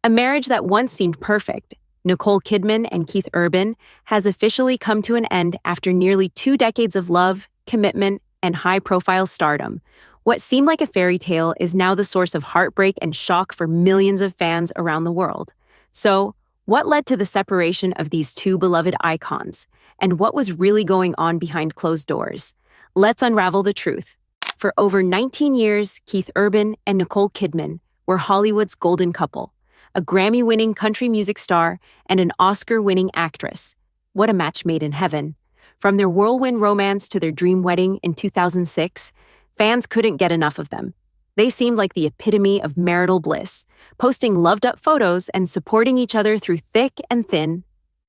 A marriage that once seemed perfect, Nicole Kidman and Keith Urban, has officially come to an end after nearly 2 decades of love, commitment, and high-profile stardom. What seemed like a fairy tale is now the source of heartbreak and shock for millions of fans around the world. So, what led to the separation of these two beloved icons? And what was really going on behind closed doors? Let's unravel the truth. For over 19 years, Keith Urban and Nicole Kidman were Hollywood's golden couple, a Grammy-winning country music star and an Oscar-winning actress. What a match made in heaven. From their whirlwind romance to their dream wedding in 2006, fans couldn't get enough of them. They seemed like the epitome of marital bliss, posting loved-up photos and supporting each other through thick and thin.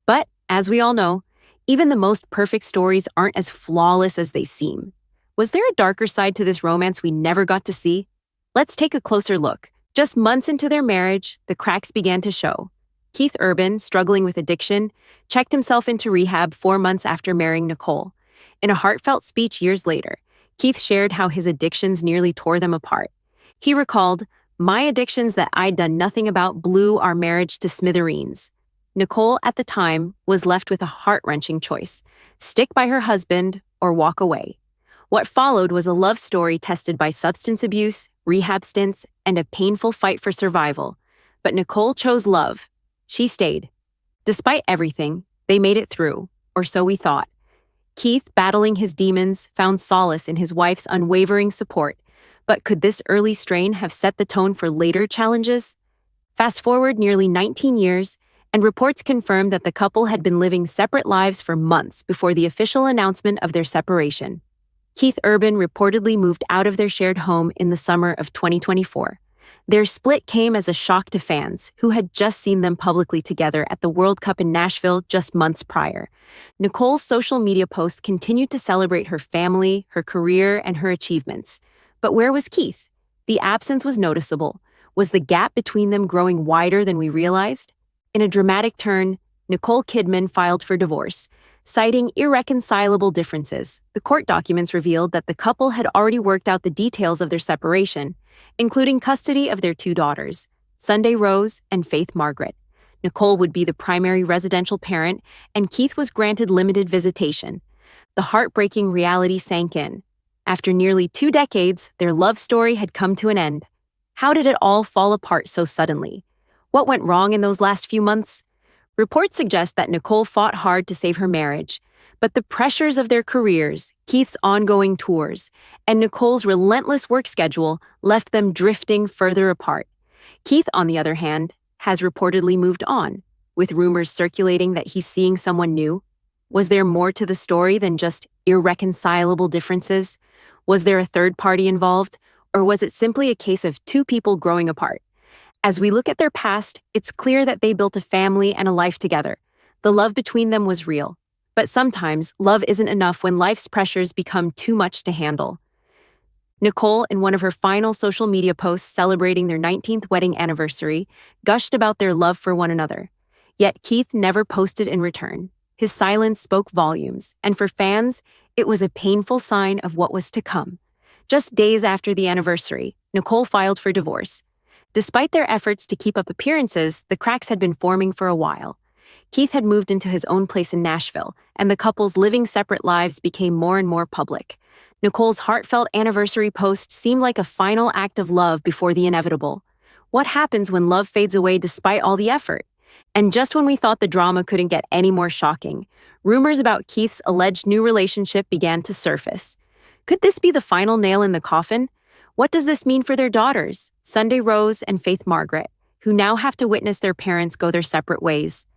But, as we all know, even the most perfect stories aren't as flawless as they seem. Was there a darker side to this romance we never got to see? Let's take a closer look. Just months into their marriage, the cracks began to show. Keith Urban, struggling with addiction, checked himself into rehab 4 months after marrying Nicole. In a heartfelt speech years later, Keith shared how his addictions nearly tore them apart. He recalled, "My addictions that I'd done nothing about blew our marriage to smithereens." Nicole, at the time, was left with a heart-wrenching choice: stick by her husband or walk away. What followed was a love story tested by substance abuse, rehab stints, and a painful fight for survival. But Nicole chose love. She stayed. Despite everything, they made it through, or so we thought. Keith, battling his demons, found solace in his wife's unwavering support. But could this early strain have set the tone for later challenges? Fast forward nearly 19 years, and reports confirmed that the couple had been living separate lives for months before the official announcement of their separation. Keith Urban reportedly moved out of their shared home in the summer of 2024. Their split came as a shock to fans who had just seen them publicly together at the World Cup in Nashville just months prior. Nicole's social media posts continued to celebrate her family, her career, and her achievements. But where was Keith? The absence was noticeable. Was the gap between them growing wider than we realized? In a dramatic turn, Nicole Kidman filed for divorce. Citing irreconcilable differences, the court documents revealed that the couple had already worked out the details of their separation, including custody of their 2 daughters, Sunday Rose and Faith Margaret. Nicole would be the primary residential parent, and Keith was granted limited visitation. The heartbreaking reality sank in. After nearly 2 decades, their love story had come to an end. How did it all fall apart so suddenly? What went wrong in those last few months? Reports suggest that Nicole fought hard to save her marriage, but the pressures of their careers, Keith's ongoing tours, and Nicole's relentless work schedule left them drifting further apart. Keith, on the other hand, has reportedly moved on, with rumors circulating that he's seeing someone new. Was there more to the story than just irreconcilable differences? Was there a third party involved, or was it simply a case of 2 people growing apart? As we look at their past, it's clear that they built a family and a life together. The love between them was real. But sometimes, love isn't enough when life's pressures become too much to handle. Nicole, in one of her final social media posts celebrating their 19th wedding anniversary, gushed about their love for one another. Yet Keith never posted in return. His silence spoke volumes, and for fans, it was a painful sign of what was to come. Just days after the anniversary, Nicole filed for divorce. Despite their efforts to keep up appearances, the cracks had been forming for a while. Keith had moved into his own place in Nashville, and the couple's living separate lives became more and more public. Nicole's heartfelt anniversary post seemed like a final act of love before the inevitable. What happens when love fades away despite all the effort? And just when we thought the drama couldn't get any more shocking, rumors about Keith's alleged new relationship began to surface. Could this be the final nail in the coffin? What does this mean for their daughters, Sunday Rose and Faith Margaret, who now have to witness their parents go their separate ways?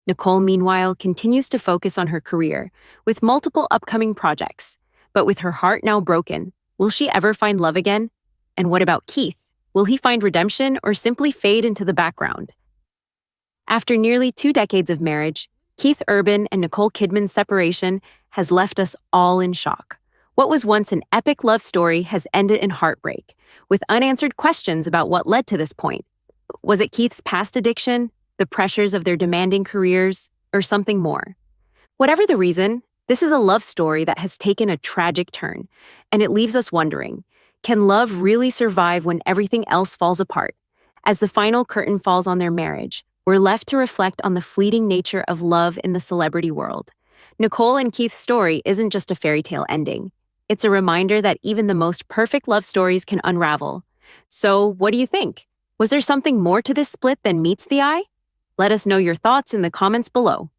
Nicole, meanwhile, continues to focus on her career, with multiple upcoming projects. But with her heart now broken, will she ever find love again? And what about Keith? Will he find redemption or simply fade into the background? After nearly 2 decades of marriage, Keith Urban and Nicole Kidman's separation has left us all in shock. What was once an epic love story has ended in heartbreak, with unanswered questions about what led to this point. Was it Keith's past addiction, the pressures of their demanding careers, or something more? Whatever the reason, this is a love story that has taken a tragic turn, and it leaves us wondering, can love really survive when everything else falls apart? As the final curtain falls on their marriage, we're left to reflect on the fleeting nature of love in the celebrity world. Nicole and Keith's story isn't just a fairy tale ending. It's a reminder that even the most perfect love stories can unravel. So, what do you think? Was there something more to this split than meets the eye? Let us know your thoughts in the comments below.